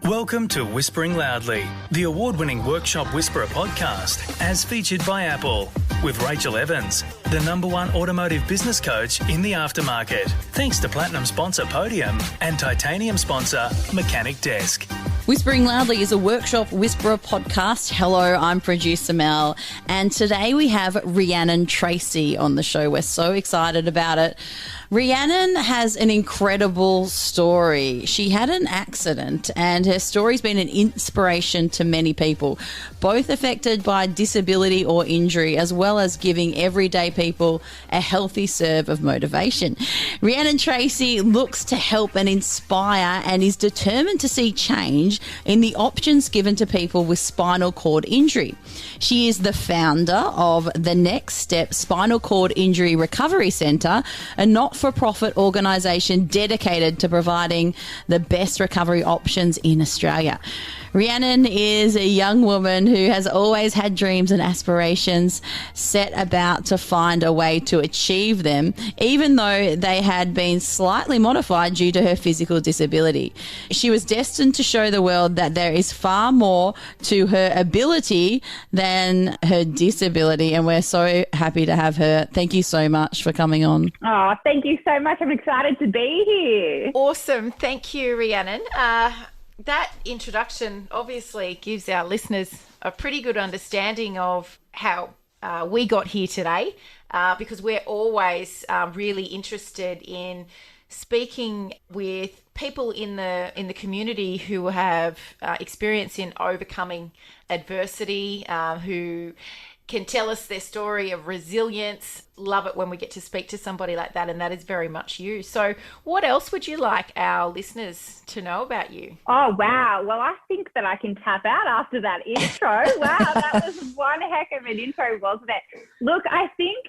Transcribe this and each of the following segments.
Welcome to Whispering Loudly, the award-winning Workshop Whisperer podcast, as featured by Apple, with Rachel Evans, the #1 automotive business coach in the aftermarket. Thanks to Platinum sponsor Podium and Titanium sponsor Mechanic Desk. Whispering Loudly is a Workshop Whisperer podcast. Hello, I'm producer Mel, and today we have Rhiannon Tracey on the show. We're so excited about it. Rhiannon has an incredible story. She had an accident and her story's been an inspiration to many people, both affected by disability or injury, as well as giving everyday people a healthy serve of motivation. Rhiannon Tracey looks to help and inspire and is determined to see change in the options given to people with spinal cord injury. She is the founder of the Next Step Spinal Cord Injury Recovery Centre, a not-for-profit organisation dedicated to providing the best recovery options in Australia. Rhiannon is a young woman who has always had dreams and aspirations, set about to find a way to achieve them, even though they had been slightly modified due to her physical disability. She was destined to show the world that there is far more to her ability than her disability, and we're so happy to have her. Thank you so much for coming on. Oh, thank you so much. I'm excited to be here. Awesome. Thank you, Rhiannon. That introduction obviously gives our listeners a pretty good understanding of how we got here today, because we're always really interested in speaking with people in the community who have experience in overcoming adversity, who can tell us their story of resilience. Love it when we get to speak to somebody like that, and that is very much you. So what else would you like our listeners to know about you? Oh, wow. Well, I think that I can tap out after that intro. Wow, that was one heck of an intro, wasn't it? Look, I think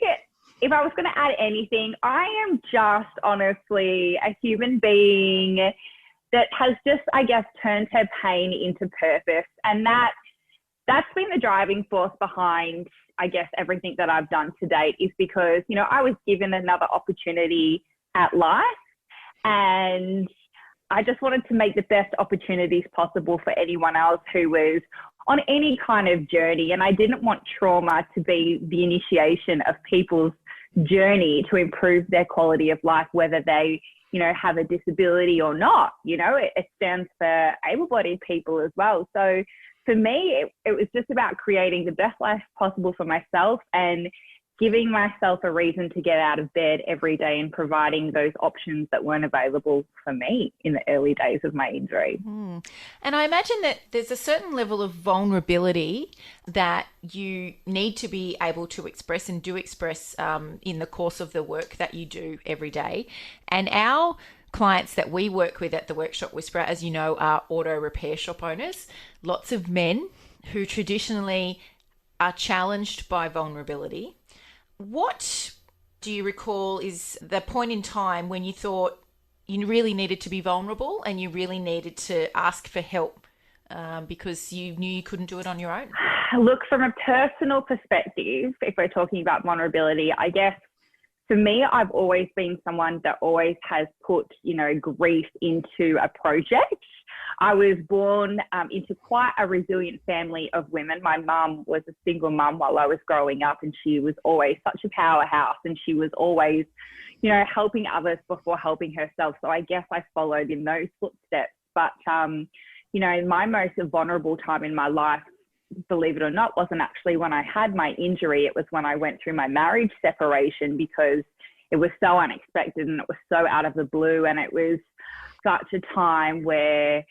if I was going to add anything, I am just honestly a human being that has just, I guess, turned her pain into purpose. And that's been the driving force behind, I guess, everything that I've done to date, is because, you know, I was given another opportunity at life, and I just wanted to make the best opportunities possible for anyone else who was on any kind of journey. And I didn't want trauma to be the initiation of people's journey to improve their quality of life, whether they, you know, have a disability or not. You know, it stands for able-bodied people as well. So for me, it was just about creating the best life possible for myself and giving myself a reason to get out of bed every day and providing those options that weren't available for me in the early days of my injury. And I imagine that there's a certain level of vulnerability that you need to be able to express and do express in the course of the work that you do every day. And our clients that we work with at the Workshop Whisperer, as you know, are auto repair shop owners, lots of men who traditionally are challenged by vulnerability. What do you recall is the point in time when you thought you really needed to be vulnerable and you really needed to ask for help because you knew you couldn't do it on your own? Look, from a personal perspective, if we're talking about vulnerability, I guess for me, I've always been someone that always has put, you know, grief into a project. I was born into quite a resilient family of women. My mum was a single mum while I was growing up, and she was always such a powerhouse, and she was always, you know, helping others before helping herself. So I guess I followed in those footsteps. But, you know, my most vulnerable time in my life, believe it or not, wasn't actually when I had my injury. It was when I went through my marriage separation, because it was so unexpected and it was so out of the blue, and it was such a time where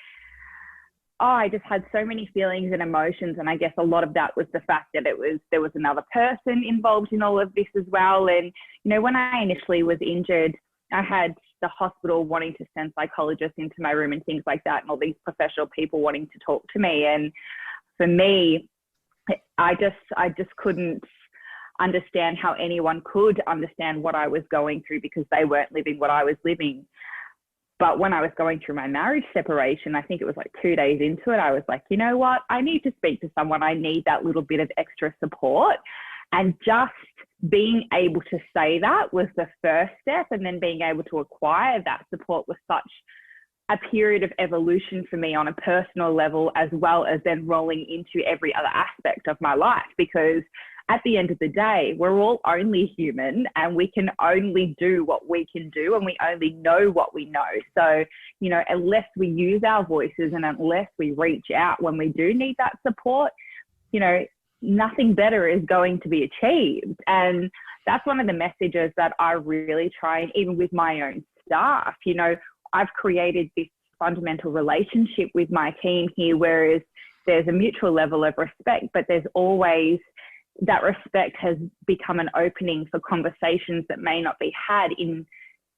I just had so many feelings and emotions. And I guess a lot of that was the fact that there was another person involved in all of this as well. And, you know, when I initially was injured, I had the hospital wanting to send psychologists into my room and things like that, and all these professional people wanting to talk to me. And for me, I just couldn't understand how anyone could understand what I was going through, because they weren't living what I was living. But when I was going through my marriage separation, I think it was like 2 days into it, I was like, you know what? I need to speak to someone. I need that little bit of extra support. And just being able to say that was the first step. And then being able to acquire that support was such a period of evolution for me on a personal level, as well as then rolling into every other aspect of my life, because at the end of the day, we're all only human and we can only do what we can do and we only know what we know. So, you know, unless we use our voices and unless we reach out when we do need that support, you know, nothing better is going to be achieved. And that's one of the messages that I really try, even with my own staff. You know, I've created this fundamental relationship with my team here, whereas there's a mutual level of respect, but there's always that respect has become an opening for conversations that may not be had in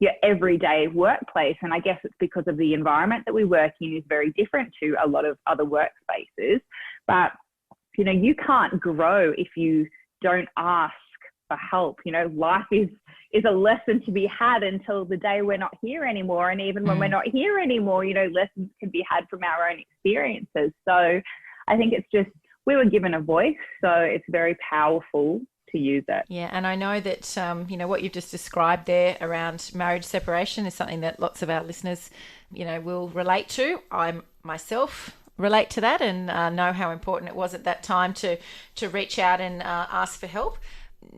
your everyday workplace. And I guess it's because of the environment that we work in is very different to a lot of other workspaces. But, you know, you can't grow if you don't ask for help. You know, life is a lesson to be had until the day we're not here anymore. And even when we're not here anymore, you know, lessons can be had from our own experiences. So I think it's just, we were given a voice, so it's very powerful to use it. Yeah, and I know that, you know, what you've just described there around marriage separation is something that lots of our listeners, you know, will relate to. I myself relate to that and know how important it was at that time to reach out and ask for help.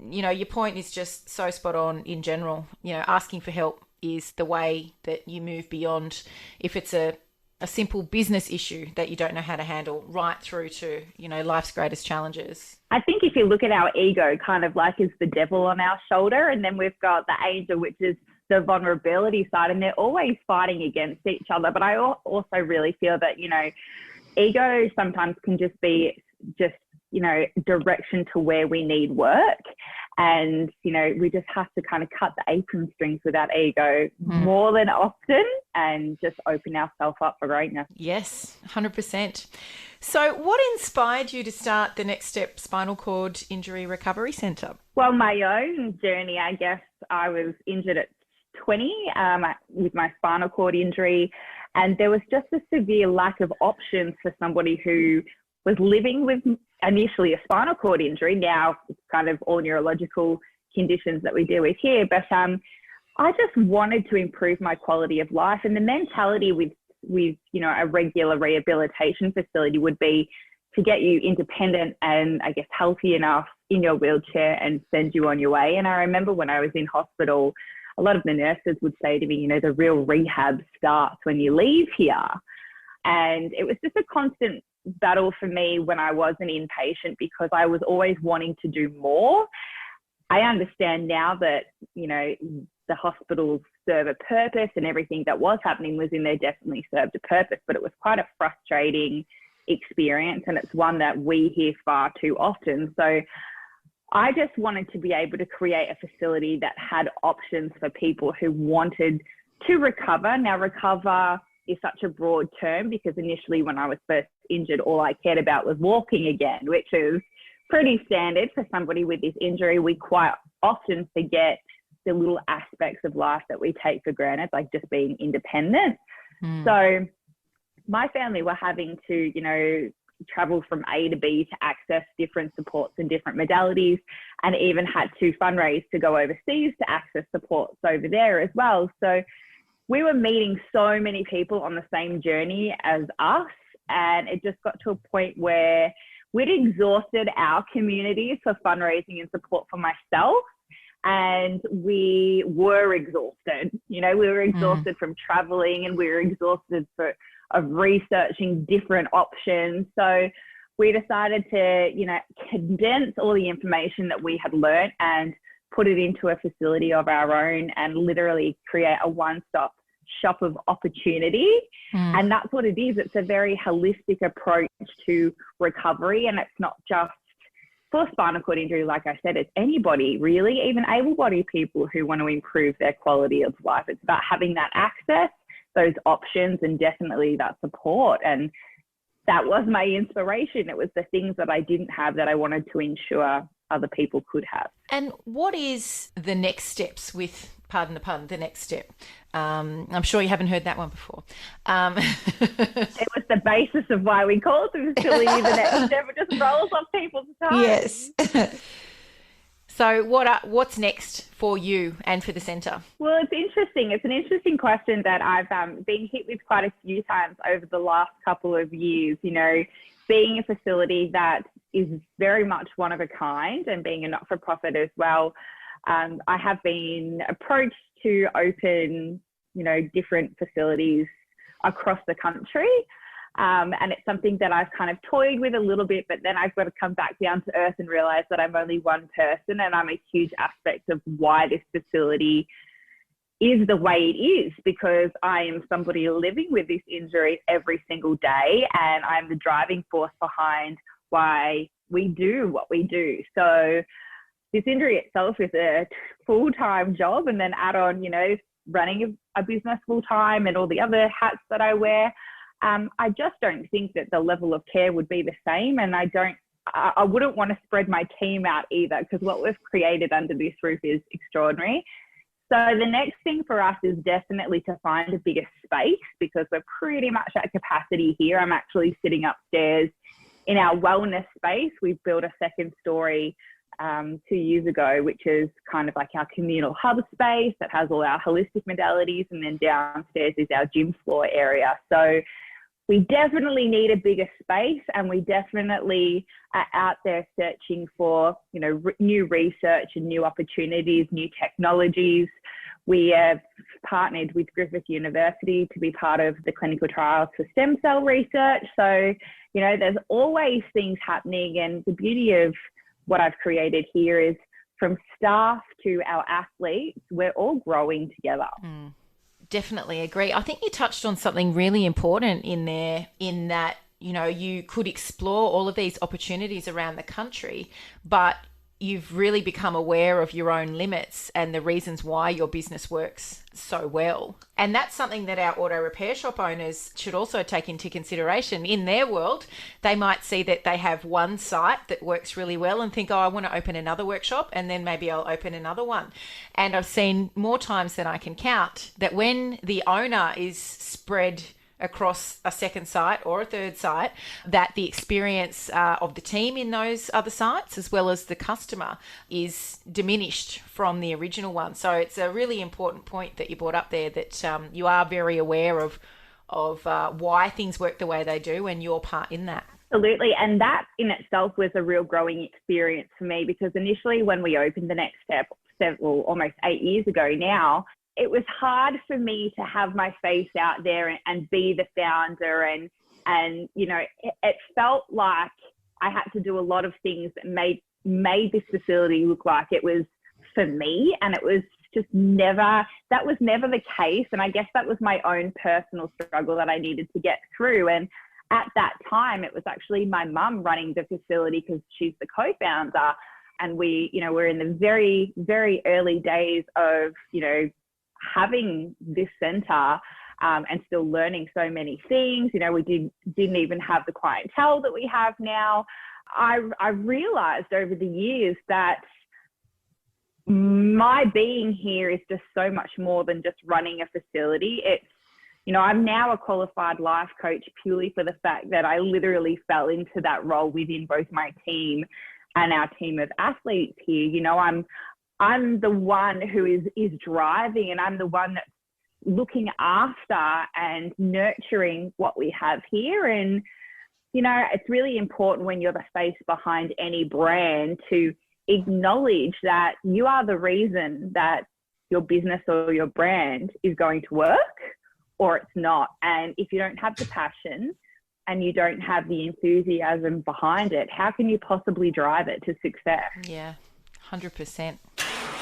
You know, your point is just so spot on in general. You know, asking for help is the way that you move beyond, if it's a simple business issue that you don't know how to handle, right through to, you know, life's greatest challenges. I think if you look at our ego kind of like is the devil on our shoulder, and then we've got the angel, which is the vulnerability side, and they're always fighting against each other. But I also really feel that, you know, ego sometimes can just be you know, direction to where we need work. And, you know, we just have to kind of cut the apron strings with that ego more than often and just open ourselves up for greatness. Yes, 100%. So what inspired you to start the Next Step Spinal Cord Injury Recovery Centre? Well, my own journey, I guess I was injured at 20 with my spinal cord injury. And there was just a severe lack of options for somebody who was living with initially a spinal cord injury. Now it's kind of all neurological conditions that we deal with here. But I just wanted to improve my quality of life. And the mentality with you know, a regular rehabilitation facility would be to get you independent and I guess healthy enough in your wheelchair and send you on your way. And I remember when I was in hospital, a lot of the nurses would say to me, you know, the real rehab starts when you leave here. And it was just a constant battle for me when I was an inpatient, because I was always wanting to do more. I understand now that, you know, the hospitals serve a purpose and everything that was happening was in there definitely served a purpose, but it was quite a frustrating experience, and it's one that we hear far too often. So I just wanted to be able to create a facility that had options for people who wanted to recover. Now, recover is such a broad term, because initially when I was first injured, all I cared about was walking again, which is pretty standard for somebody with this injury. We quite often forget the little aspects of life that we take for granted, like just being independent. So my family were having to, you know, travel from A to B to access different supports and different modalities, and even had to fundraise to go overseas to access supports over there as well. So we were meeting so many people on the same journey as us, and it just got to a point where we'd exhausted our communities for fundraising and support for myself, and we were exhausted. You know, we were exhausted from traveling, and we were exhausted of researching different options. So we decided to, you know, condense all the information that we had learned and put it into a facility of our own and literally create a one-stop shop of opportunity. And that's what it is. It's a very holistic approach to recovery, and it's not just for spinal cord injury. Like I said, it's anybody really, even able-bodied people who want to improve their quality of life. It's about having that access, those options, and definitely that support. And that was my inspiration. It was the things that I didn't have that I wanted to ensure other people could have. And what is the next steps with, pardon the pun, the next step? I'm sure you haven't heard that one before. It was the basis of why we called the facility the next step. It just rolls off people's tongues. Yes. So what's next for you and for the centre? Well, it's interesting. It's an interesting question that I've been hit with quite a few times over the last couple of years. You know, being a facility that is very much one of a kind and being a not-for-profit as well, I have been approached to open, you know, different facilities across the country. And it's something that I've kind of toyed with a little bit, but then I've got to come back down to earth and realize that I'm only one person, and I'm a huge aspect of why this facility is the way it is, because I am somebody living with this injury every single day, and I'm the driving force behind why we do what we do. So this injury itself is a full-time job, and then add on, you know, running a business full-time and all the other hats that I wear. I just don't think that the level of care would be the same, and I wouldn't want to spread my team out either, because what we've created under this roof is extraordinary. So the next thing for us is definitely to find a bigger space, because we're pretty much at capacity here. I'm actually sitting upstairs in our wellness space. We've built a second story 2 years ago, which is kind of like our communal hub space that has all our holistic modalities, and then downstairs is our gym floor area. So we definitely need a bigger space, and we definitely are out there searching for, you know, new research and new opportunities, new technologies. We have partnered with Griffith University to be part of the clinical trials for stem cell research. So, you know, there's always things happening, and the beauty of what I've created here is, from staff to our athletes, we're all growing together. Definitely agree. I think you touched on something really important in there, in that, you know, you could explore all of these opportunities around the country, but you've really become aware of your own limits and the reasons why your business works so well. And that's something that our auto repair shop owners should also take into consideration. In their world, they might see that they have one site that works really well and think, oh, I want to open another workshop, and then maybe I'll open another one. And I've seen more times than I can count that when the owner is spread across a second site or a third site, that the experience of the team in those other sites, as well as the customer, is diminished from the original one. So it's a really important point that you brought up there, that you are very aware of why things work the way they do and your part in that. Absolutely. And that in itself was a real growing experience for me, because initially when we opened the next step, almost 8 years ago now, it was hard for me to have my face out there and be the founder. And you know, it felt like I had to do a lot of things that made this facility look like it was for me. And it was just that was never the case. And I guess that was my own personal struggle that I needed to get through. And at that time, it was actually my mum running the facility, because she's the co-founder. And we, you know, we're in the very, very early days of, you know, having this centre, and still learning so many things. You know, we didn't even have the clientele that we have now. I realised over the years that my being here is just so much more than just running a facility. It's, you know, I'm now a qualified life coach purely for the fact that I literally fell into that role within both my team and our team of athletes here. You know, I'm the one who is driving, and I'm the one that's looking after and nurturing what we have here. And, you know, it's really important when you're the face behind any brand to acknowledge that you are the reason that your business or your brand is going to work, or it's not. And if you don't have the passion and you don't have the enthusiasm behind it, how can you possibly drive it to success? Yeah, 100%.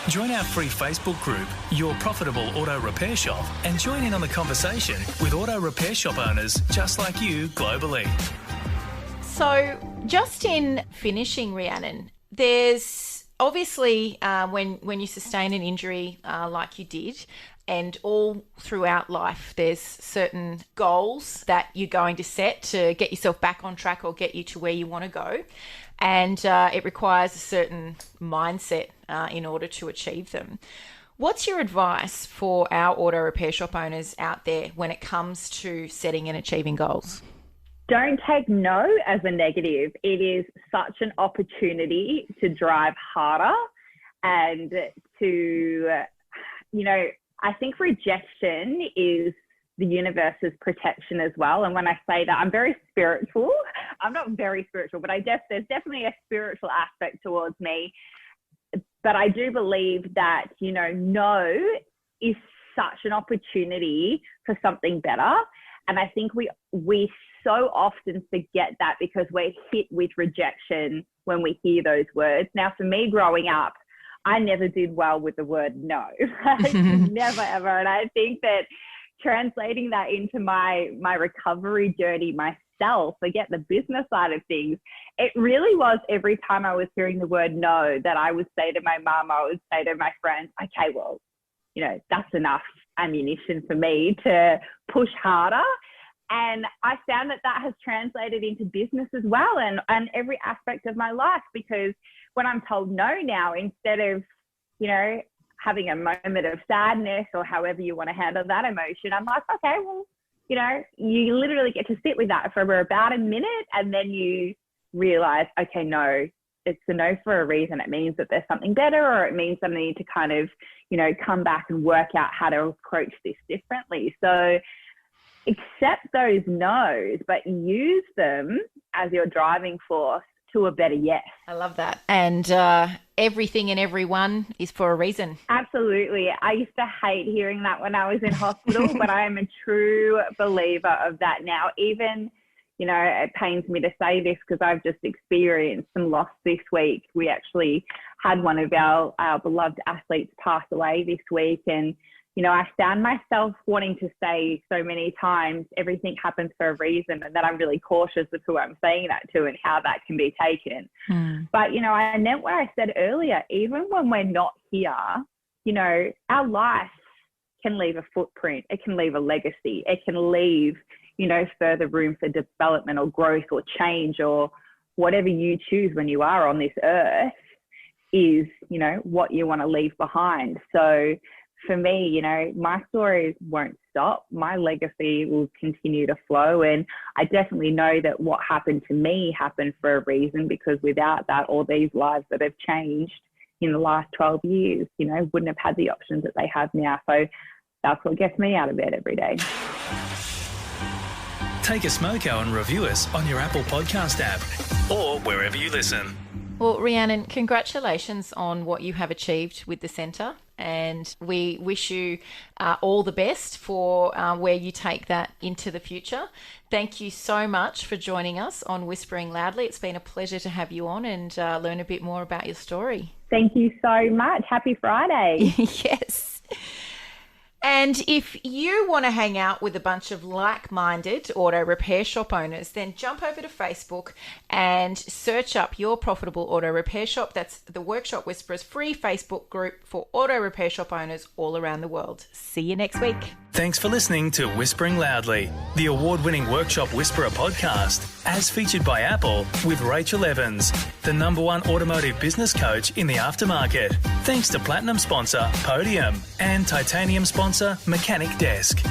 Join our free Facebook group, Your Profitable Auto Repair Shop, and join in on the conversation with auto repair shop owners just like you globally. So just in finishing, Rhiannon, there's obviously when you sustain an injury like you did, and all throughout life, there's certain goals that you're going to set to get yourself back on track or get you to where you want to go. And it requires a certain mindset in order to achieve them. What's your advice for our auto repair shop owners out there when it comes to setting and achieving goals? Don't take no as a negative. It is such an opportunity to drive harder and to, I think rejection is the universe's protection as well. And when I say that, I'm very spiritual. I'm not very spiritual, but there's definitely a spiritual aspect towards me. But I do believe that, no is such an opportunity for something better. And I think we so often forget that because we're hit with rejection when we hear those words. Now, for me growing up, I never did well with the word no. Never, ever. And I think that translating that into my recovery journey myself, forget the business side of things, it really was every time I was hearing the word no that I would say to my mum, I would say to my friends, okay, well, that's enough ammunition for me to push harder. And I found that has translated into business as well, and every aspect of my life, because when I'm told no now, instead of, having a moment of sadness or however you want to handle that emotion, I'm like, okay, well, you literally get to sit with that for about a minute, and then you realize, okay, no, it's a no for a reason. It means that there's something better, or it means that I need to kind of, come back and work out how to approach this differently. So accept those no's, but use them as your driving force to a better yes. I love that. And everything and everyone is for a reason. Absolutely. I used to hate hearing that when I was in hospital, but I am a true believer of that now. Even, it pains me to say this because I've just experienced some loss this week. We actually had one of our beloved athletes pass away this week, and I found myself wanting to say so many times, everything happens for a reason, and that I'm really cautious of who I'm saying that to and how that can be taken. But, I meant what I said earlier, even when we're not here, our life can leave a footprint. It can leave a legacy. It can leave, further room for development or growth or change, or whatever you choose when you are on this earth is, what you want to leave behind. So for me, my stories won't stop. My legacy will continue to flow. And I definitely know that what happened to me happened for a reason, because without that, all these lives that have changed in the last 12 years, wouldn't have had the options that they have now. So that's what gets me out of bed every day. Take a smoko and review us on your Apple Podcast app or wherever you listen. Well, Rhiannon, congratulations on what you have achieved with the centre, and we wish you all the best for where you take that into the future. Thank you so much for joining us on Whispering Loudly. It's been a pleasure to have you on and learn a bit more about your story. Thank you so much. Happy Friday. Yes. And if you want to hang out with a bunch of like-minded auto repair shop owners, then jump over to Facebook and search up Your Profitable Auto Repair Shop. That's the Workshop Whisperers free Facebook group for auto repair shop owners all around the world. See you next week. Thanks for listening to Whispering Loudly, the award-winning Workshop Whisperer podcast, as featured by Apple with Rachel Evans, the #1 automotive business coach in the aftermarket. Thanks to Platinum sponsor Podium and Titanium sponsor Mechanic Desk.